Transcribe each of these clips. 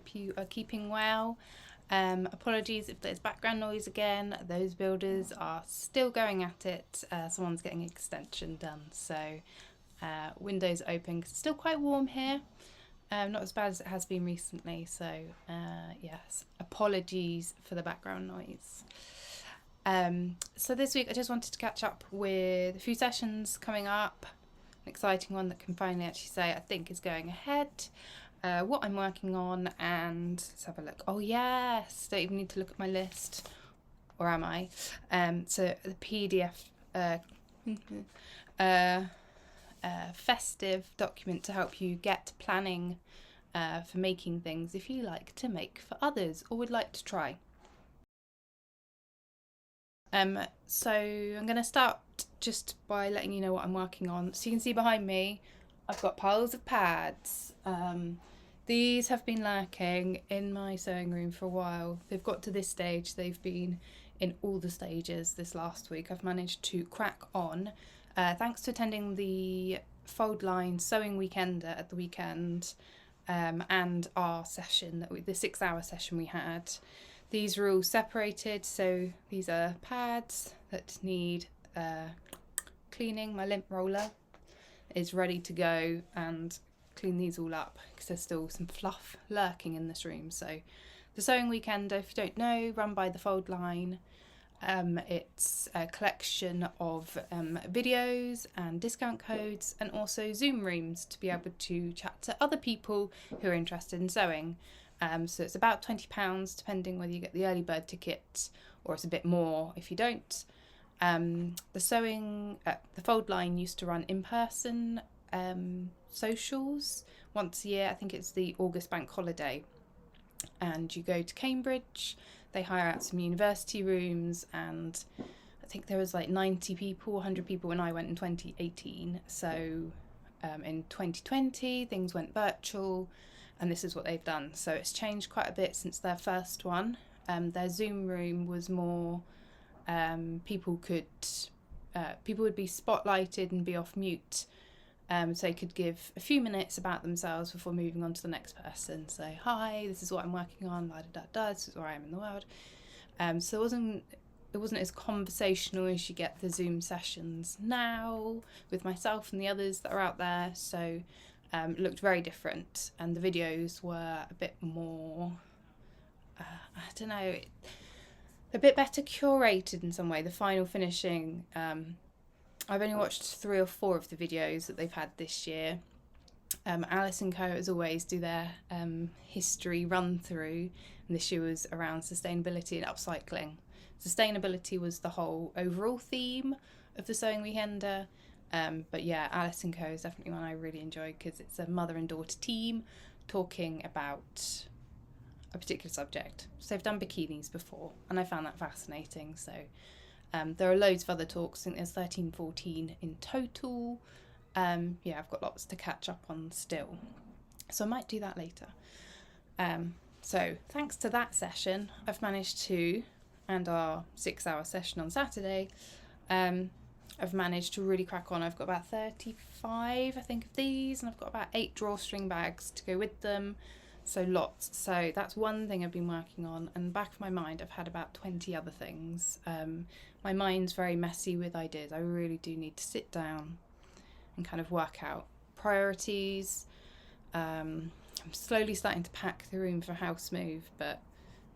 hope you are keeping well. Apologies if there's background noise again. Those builders are still going at it. Someone's getting an extension done, so windows open 'cause it's still quite warm here. Not as bad as it has been recently, so yes, apologies for the background noise. So this week I just wanted to catch up with a few sessions coming up. An exciting one that can finally actually say I think is going ahead, what I'm working on, and let's have a look. Oh yes, don't even need to look at my list, or am I? So the PDF festive document to help you get planning for making things if you like to make for others or would like to try. So I'm going to start just by letting you know what I'm working on. So you can see behind me, I've got piles of pads. These have been lurking in my sewing room for a while. They've got to this stage. They've been in all the stages this last week. I've managed to crack on. Thanks to attending the Fold Line Sewing Weekender at the weekend and our session, the 6-hour session we had. These are all separated, so these are pads that need cleaning. My lint roller is ready to go and clean these all up because there's still some fluff lurking in this room. So the Sewing Weekender, if you don't know, run by the Fold Line. It's a collection of videos and discount codes and also Zoom rooms to be able to chat to other people who are interested in sewing. So it's about £20 depending whether you get the early bird ticket or it's a bit more if you don't. The Fold Line used to run in-person socials once a year. I think it's the August bank holiday, and you go to Cambridge. They hire out some university rooms, and I think there was like 90 people, 100 people when I went in 2018. So in 2020 things went virtual, and this is what they've done. So it's changed quite a bit since their first one. Their Zoom room was more people would be spotlighted and be off mute, so they could give a few minutes about themselves before moving on to the next person. Say, hi, this is what I'm working on, this is where I am in the world. So it wasn't as conversational as you get the Zoom sessions now with myself and the others that are out there. So it looked very different, and the videos were a bit more, I don't know, a bit better curated in some way. The final finishing, I've only watched 3 or 4 of the videos that they've had this year. Alice & Co, as always, do their history run through, and this year was around sustainability and upcycling. Sustainability was the whole overall theme of the Sewing Weekender, but yeah, Alice & Co is definitely one I really enjoyed because it's a mother and daughter team talking about a particular subject. So they've done bikinis before, and I found that fascinating. So there are loads of other talks. I think there's 13, 14 in total. Yeah, I've got lots to catch up on still, so I might do that later. So thanks to that session, I've managed to, and our 6-hour session on Saturday, I've managed to really crack on. I've got about 35, I think, of these, and I've got about 8 drawstring bags to go with them. So lots. So that's one thing I've been working on, and back of my mind I've had about 20 other things. My mind's very messy with ideas. I really do need to sit down and kind of work out priorities. I'm slowly starting to pack the room for a house move, but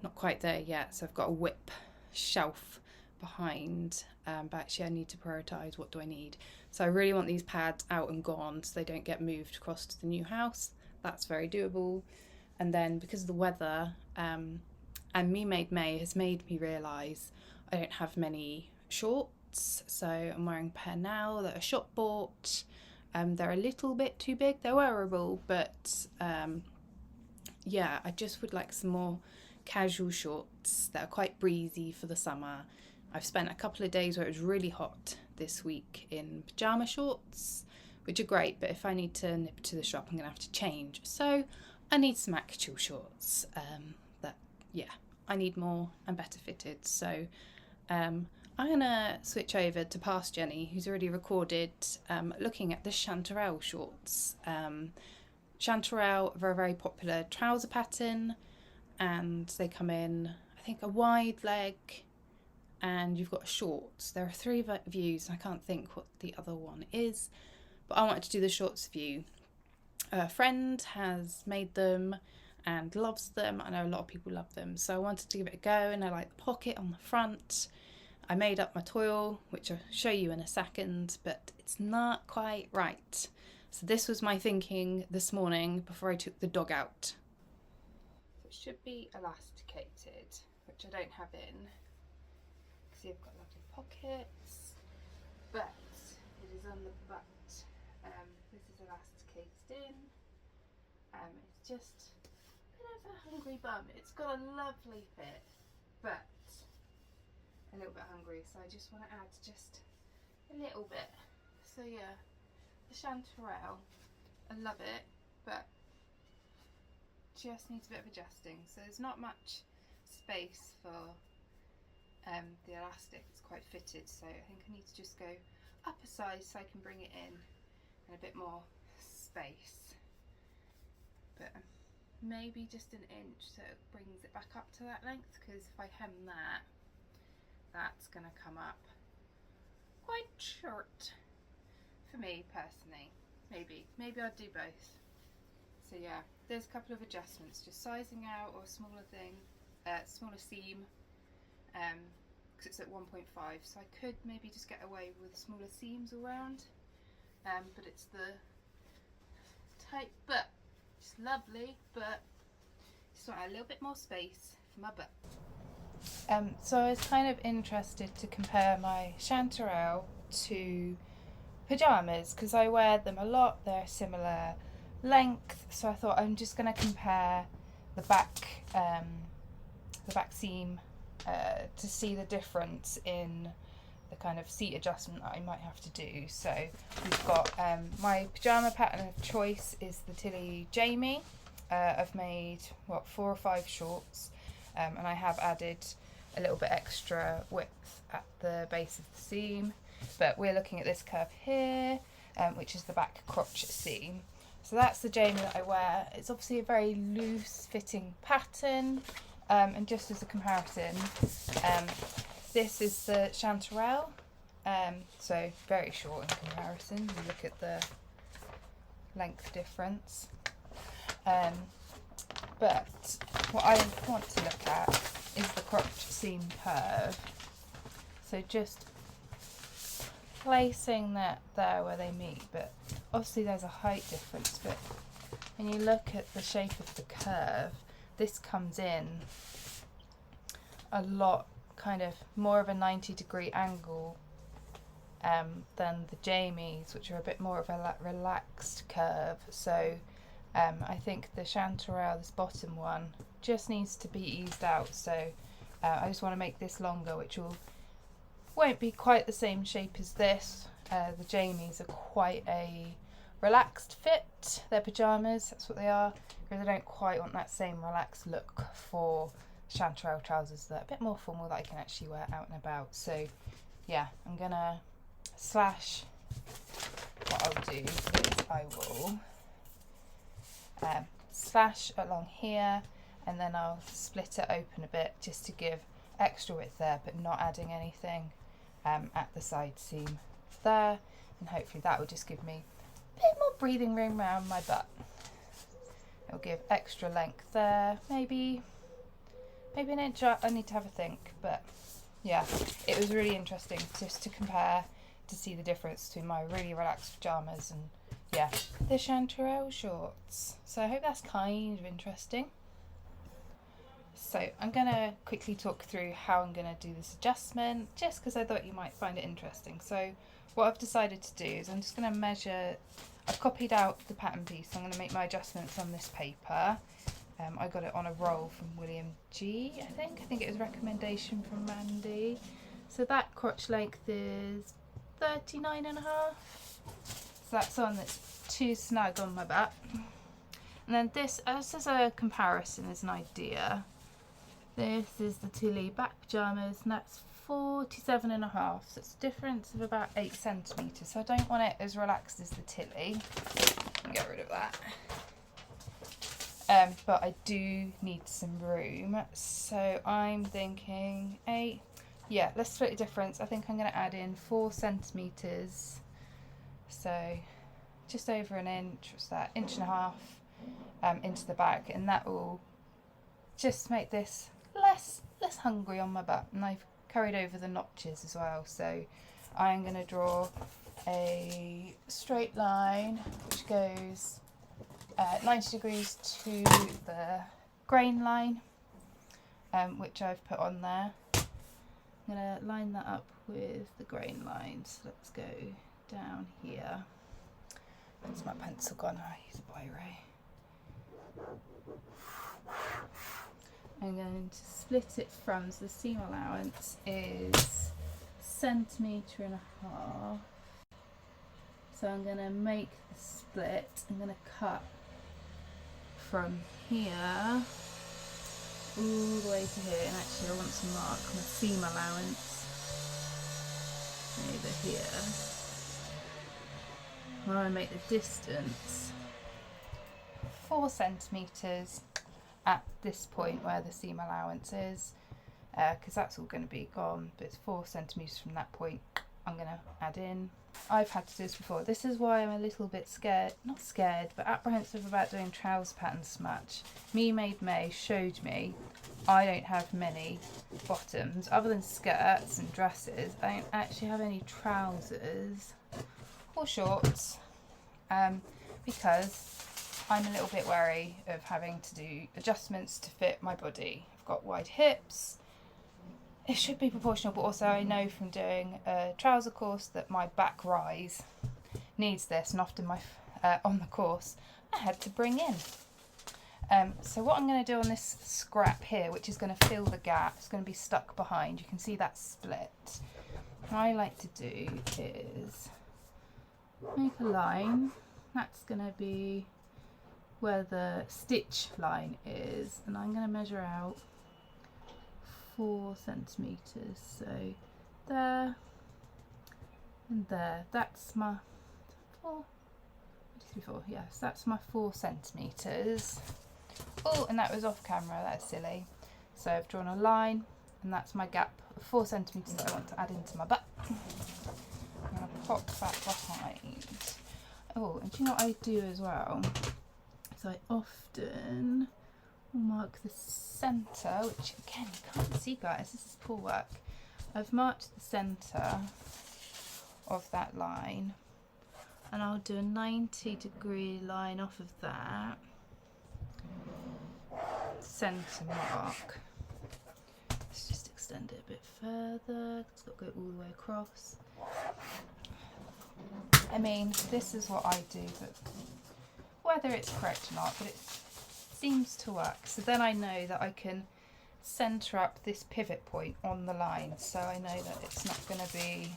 not quite there yet. So I've got a whip shelf behind, but actually I need to prioritise what do I need. So I really want these pads out and gone so they don't get moved across to the new house. That's very doable. And then because of the weather, and Me Made May has made me realise I don't have many shorts. So I'm wearing a pair now that are shop bought. They're a little bit too big. They're wearable, but yeah, I just would like some more casual shorts that are quite breezy for the summer. I've spent a couple of days where it was really hot this week in pyjama shorts, which are great, but if I need to nip to the shop, I'm going to have to change. So I need some actual shorts that, yeah, I need more and better fitted. So I'm going to switch over to Past Jenny, who's already recorded looking at the Chanterelle shorts. Chanterelle are a very popular trouser pattern, and they come in, I think, a wide leg, and you've got shorts. There are 3 views, and I can't think what the other one is, but I wanted to do the shorts view. A friend has made them and loves them. I know a lot of people love them, so I wanted to give it a go, and I like the pocket on the front. I made up my toile, which I'll show you in a second, but it's not quite right. So this was my thinking this morning before I took the dog out. So it should be elasticated, which I don't have in, because you've got lovely pockets, but it is on the butt. This is elasticated in. It's just a bit of a hungry bum. It's got a lovely fit, but a little bit hungry, so I just want to add just a little bit. So yeah, the Chanterelle, I love it, but just needs a bit of adjusting. So there's not much space for the elastic. It's quite fitted, so I think I need to just go up a size so I can bring it in and a bit more space, but maybe just an inch so it brings it back up to that length, because if I hem that, that's going to come up quite short for me personally. Maybe I'll do both. So yeah, there's a couple of adjustments, just sizing out or a smaller thing, smaller seam, because it's at 1.5, so I could maybe just get away with smaller seams all round, but it's the tight butt. It's lovely, but just want a little bit more space for my butt. So I was kind of interested to compare my Chanterelle to pyjamas, because I wear them a lot. They're similar length, so I thought I'm just going to compare the back seam to see the difference in the kind of seat adjustment that I might have to do. So we've got my pyjama pattern of choice is the Tilly Jaimie. I've made 4 or 5 shorts, and I have added a little bit extra width at the base of the seam, but we're looking at this curve here, which is the back crotch seam. So that's the Jaimie that I wear. It's obviously a very loose fitting pattern, and just as a comparison, this is the Chanterelle, so very short in comparison. You look at the length difference, but what I want to look at is the crotch seam curve. So just placing that there where they meet, but obviously there's a height difference, but when you look at the shape of the curve, this comes in a lot, kind of more of a 90-degree angle than the Jaimies, which are a bit more of a relaxed curve. So I think the Chanterelle, this bottom one, just needs to be eased out. So I just want to make this longer, which won't be quite the same shape as this. The Jaimies are quite a relaxed fit. They're pyjamas, that's what they are, because I don't quite want that same relaxed look for Chanterelle trousers that are a bit more formal that I can actually wear out and about. So yeah, I'm gonna slash. What I'll do is I will slash along here, and then I'll split it open a bit just to give extra width there, but not adding anything at the side seam there, and hopefully that will just give me a bit more breathing room around my butt. It'll give extra length there, maybe an inch. I need to have a think, but yeah, it was really interesting just to compare, to see the difference between my really relaxed pyjamas and yeah, the Chanterelle shorts. So I hope that's kind of interesting. So I'm going to quickly talk through how I'm going to do this adjustment, just because I thought you might find it interesting. So what I've decided to do is I'm just going to measure. I've copied out the pattern piece, so I'm going to make my adjustments on this paper. I got it on a roll from William G, I think it was a recommendation from Mandy. So that crotch length is 39.5. So that's on that's too snug on my butt. And then this, as a comparison, as an idea, this is the Tilly back pyjamas, and that's 47.5. So it's a difference of about 8 centimetres. So I don't want it as relaxed as the Tilly. Get rid of that. but I do need some room, so I'm thinking let's split the difference. I think I'm going to add in 4 centimetres, so just over an inch, what's that, inch and a half into the back, and that will just make this less hungry on my butt. And I've carried over the notches as well, so I'm going to draw a straight line which goes 90 degrees to the grain line, which I've put on there. I'm going to line that up with the grain line, so let's go down here. Where's my pencil gone? I use a biro. I'm going to split it from, so the seam allowance is 1.5 centimetres. So I'm going to make the split. I'm going to cut from here all the way to here, and actually I want to mark my seam allowance over here. I want to make the distance 4 centimetres at this point where the seam allowance is, because that's all going to be gone, but it's 4 centimetres from that point I'm going to add in. I've had to do this before. This is why I'm a little bit scared, not scared, but apprehensive about doing trouser pattern smutch. Me Made May showed me I don't have many bottoms, other than skirts and dresses. I don't actually have any trousers or shorts, because I'm a little bit wary of having to do adjustments to fit my body. I've got wide hips. It should be proportional, but also I know from doing a trouser course that my back rise needs this, and often on the course I had to bring in. So what I'm going to do on this scrap here, which is going to fill the gap, it's going to be stuck behind. You can see that split. What I like to do is make a line. That's going to be where the stitch line is, and I'm going to measure out 4 centimetres, so there and there. That's my 4, 4, yes, that's my 4 centimetres. Oh, and that was off camera, that's silly. So I've drawn a line, and that's my gap of 4 centimetres that I want to add into my butt. I'm going to pop that behind. Oh, and do you know what I do as well? So I often mark the centre, which again you can't see, guys, this is poor work. I've marked the centre of that line, and I'll do a 90-degree line off of that centre mark. Let's just extend it a bit further, it's got to go all the way across. I mean, this is what I do, but whether it's correct or not, but it seems to work. So then I know that I can centre up this pivot point on the line, so I know that it's not going to be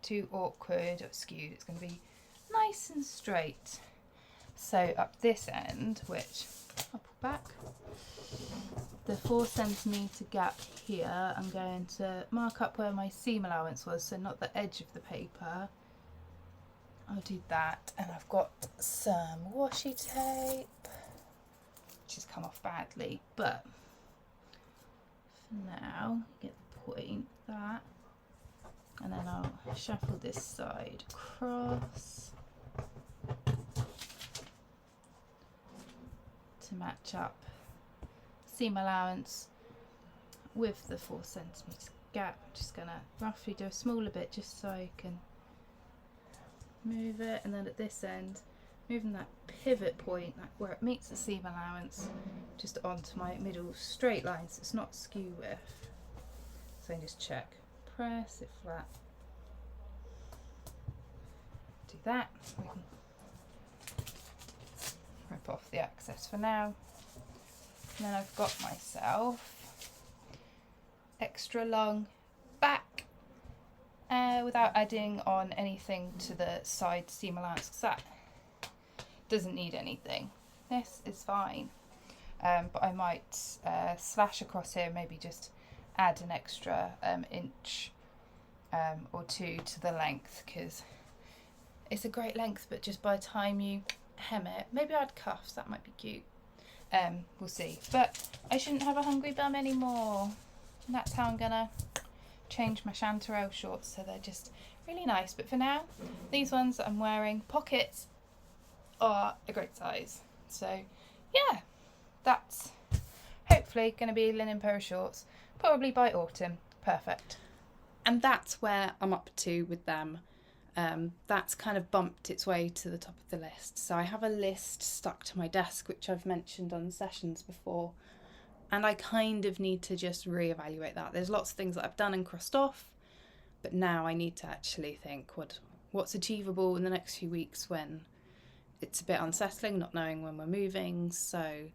too awkward or skewed. It's going to be nice and straight. So up this end, which I'll pull back, the 4 centimetre gap here, I'm going to mark up where my seam allowance was, so not the edge of the paper. I'll do that, and I've got some washi tape, which has come off badly, but for now, get the point, that, and then I'll shuffle this side across to match up seam allowance with the 4 centimetre gap. I'm just going to roughly do a smaller bit just so I can move it, and then at this end moving that pivot point, like where it meets the seam allowance, just onto my middle straight line so it's not skew with. So I can just check, press it flat, do that. We can rip off the excess for now, and then I've got myself extra long back without adding on anything to the side seam allowance, because that doesn't need anything. This is fine, but I might slash across here, maybe just add an extra inch or two to the length, because it's a great length, but just by the time you hem it. Maybe I'd cuffs, that might be cute. We'll see. But I shouldn't have a hungry bum anymore. And that's how I'm gonna change my Chanterelle shorts, so they're just really nice. But for now, these ones that I'm wearing, pockets are a great size. So yeah, that's hopefully going to be a linen pair of shorts, probably by autumn. Perfect. And that's where I'm up to with them. That's kind of bumped its way to the top of the list. So I have a list stuck to my desk, which I've mentioned on sessions before, and I kind of need to just reevaluate that. There's lots of things that I've done and crossed off, but now I need to actually think what's achievable in the next few weeks when it's a bit unsettling, not knowing when we're moving. So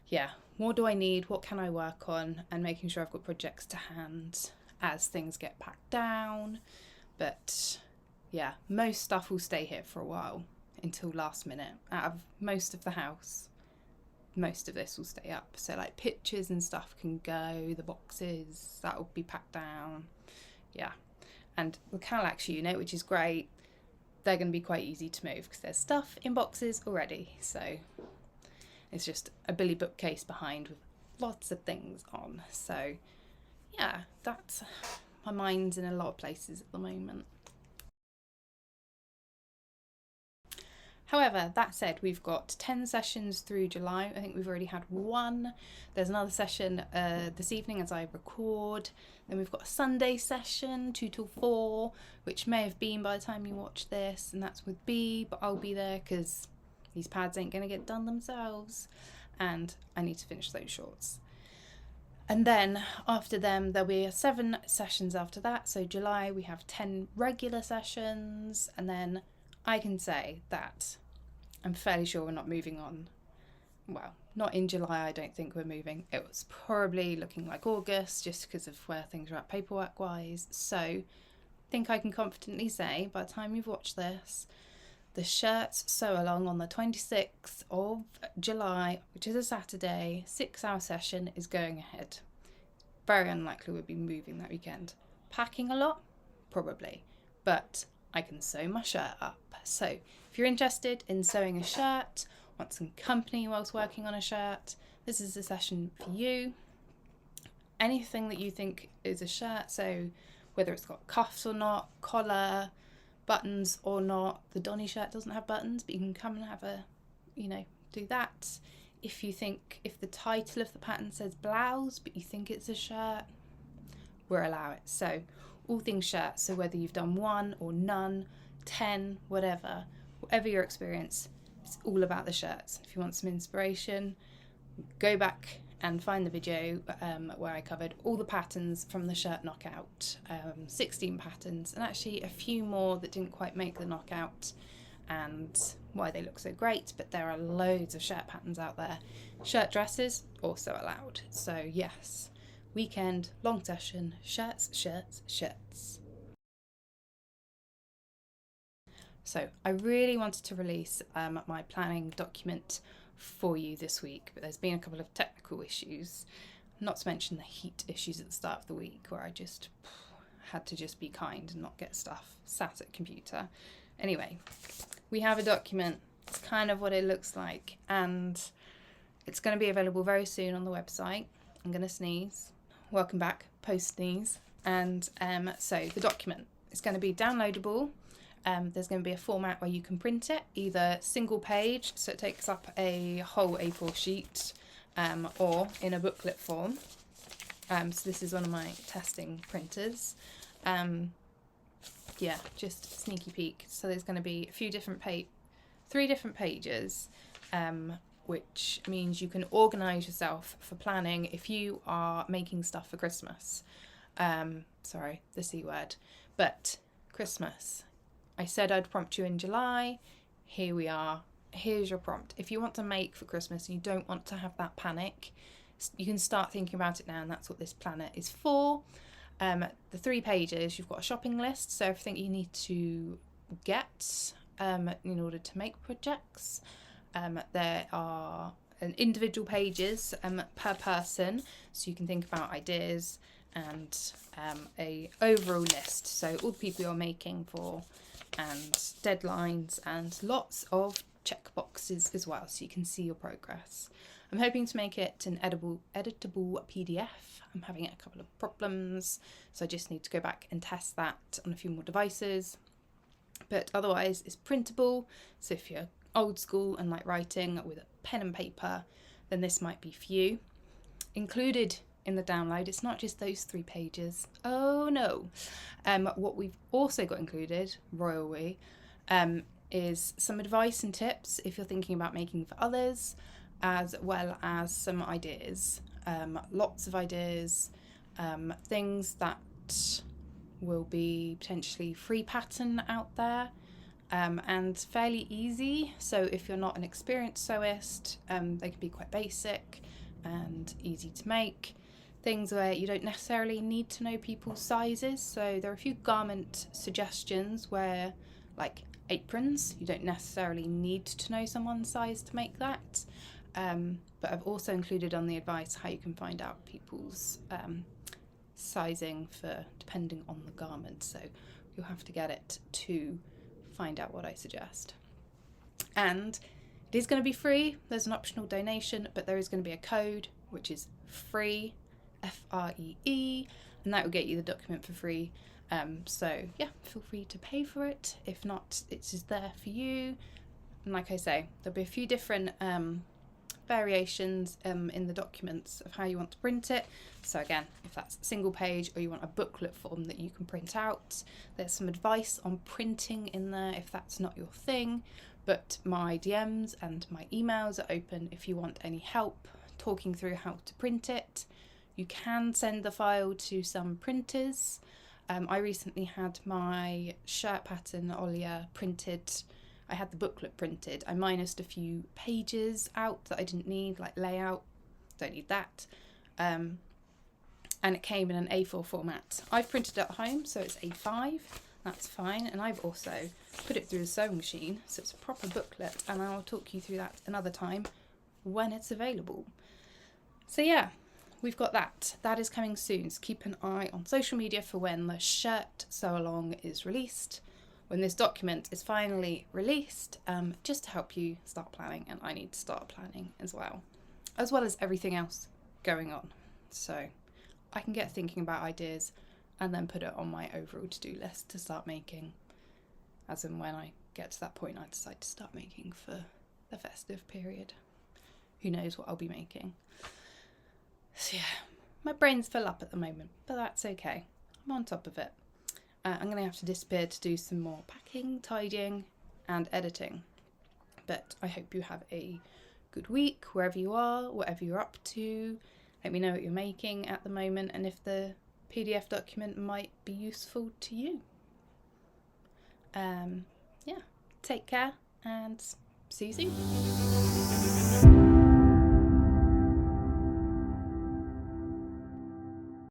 yeah, what do I need? What can I work on? And making sure I've got projects to hand as things get packed down. But yeah, most stuff will stay here for a while until last minute. Out of most of the house, most of this will stay up. So like pictures and stuff can go, the boxes, that will be packed down. Yeah. And the Calax unit, which is great, they're going to be quite easy to move because there's stuff in boxes already. So it's just a Billy bookcase behind with lots of things on. So yeah, that's, my mind's in a lot of places at the moment. However, that said, we've got 10 sessions through July. I think we've already had one. There's another session this evening as I record. Then we've got a Sunday session, 2 till 4, which may have been by the time you watch this, and that's with B, but I'll be there because these pads ain't going to get done themselves, and I need to finish those shorts. And then after them, there'll be 7 sessions after that. So July, we have 10 regular sessions, and then I can say that I'm fairly sure we're not moving on. Well, not in July, I don't think we're moving. It was probably looking like August just because of where things are at paperwork wise. So I think I can confidently say by the time you've watched this, the shirts sew along on the 26th of July, which is a Saturday, 6-hour session is going ahead. Very unlikely we'll be moving that weekend. Packing a lot? Probably. But I can sew my shirt up. So if you're interested in sewing a shirt, want some company whilst working on a shirt, this is the session for you. Anything that you think is a shirt, so whether it's got cuffs or not, collar, buttons or not. The Donny shirt doesn't have buttons, but you can come and have a, do that. If the title of the pattern says blouse, but you think it's a shirt, we'll allow it. So all things shirts, so whether you've done 1 or none, 10, whatever your experience, it's all about the shirts. If you want some inspiration, go back and find the video where I covered all the patterns from the shirt knockout, 16 patterns, and actually a few more that didn't quite make the knockout and why they look so great. But there are loads of shirt patterns out there. Shirt dresses also allowed. So yes, weekend, long session, shirts, shirts, shirts. So I really wanted to release my planning document for you this week, but there's been a couple of technical issues, not to mention the heat issues at the start of the week where I just had to just be kind and not get stuff sat at a computer. Anyway, we have a document. It's kind of what it looks like, and it's going to be available very soon on the website. I'm going to sneeze. Welcome back, post sneeze. And so the document is going to be downloadable. There's going to be a format where you can print it, either single page, so it takes up a whole A4 sheet, or in a booklet form. So this is one of my testing printers. Yeah, just a sneaky peek. So there's going to be 3 different pages, which means you can organise yourself for planning if you are making stuff for Christmas. Sorry, the C word, but Christmas. I said I'd prompt you in July. Here we are. Here's your prompt. If you want to make for Christmas and you don't want to have that panic, you can start thinking about it now, and that's what this planner is for. The 3 pages, you've got a shopping list, so everything you need to get in order to make projects. There are individual pages per person, so you can think about ideas, and a overall list, so all the people you're making for, and deadlines, and lots of check boxes as well, so you can see your progress. I'm hoping to make it an editable PDF. I'm having a couple of problems, so I just need to go back and test that on a few more devices. But otherwise it's printable, so if you're old school and like writing with a pen and paper, then this might be for you. Included in the download, it's not just those 3 pages. Oh no. What we've also got included, royal we, is some advice and tips if you're thinking about making for others, as well as some ideas. Lots of ideas, things that will be potentially free pattern out there, and fairly easy. So if you're not an experienced sewist, they can be quite basic and easy to make. Things where you don't necessarily need to know people's sizes. So there are a few garment suggestions where, like aprons, you don't necessarily need to know someone's size to make that. But I've also included on the advice how you can find out people's sizing for depending on the garment. So you'll have to get it to find out what I suggest. And it is going to be free. There's an optional donation, but there is going to be a code which is free, FREE, and that will get you the document for free. So yeah, feel free to pay for it. If not, it's just there for you. And like I say, there'll be a few different variations in the documents of how you want to print it. So again, if that's single page or you want a booklet form that you can print out, there's some advice on printing in there if that's not your thing. But my DMs and my emails are open if you want any help talking through how to print it. You can send the file to some printers. I recently had my shirt pattern Olia printed. I had the booklet printed. I minused a few pages out that I didn't need, like layout, don't need that. And it came in an A4 format. I've printed it at home, so it's A5, that's fine. And I've also put it through the sewing machine, so it's a proper booklet, and I'll talk you through that another time when it's available. So yeah, we've got that. That is coming soon, so keep an eye on social media for when the shirt sew along is released. When this document is finally released, just to help you start planning, and I need to start planning as well as everything else going on. So I can get thinking about ideas and then put it on my overall to-do list to start making, as and when I get to that point I decide to start making for the festive period. Who knows what I'll be making. So yeah, my brain's full up at the moment, but that's okay. I'm on top of it. I'm going to have to disappear to do some more packing, tidying and editing. But I hope you have a good week wherever you are, whatever you're up to. Let me know what you're making at the moment and if the PDF document might be useful to you. Yeah, take care and see you soon.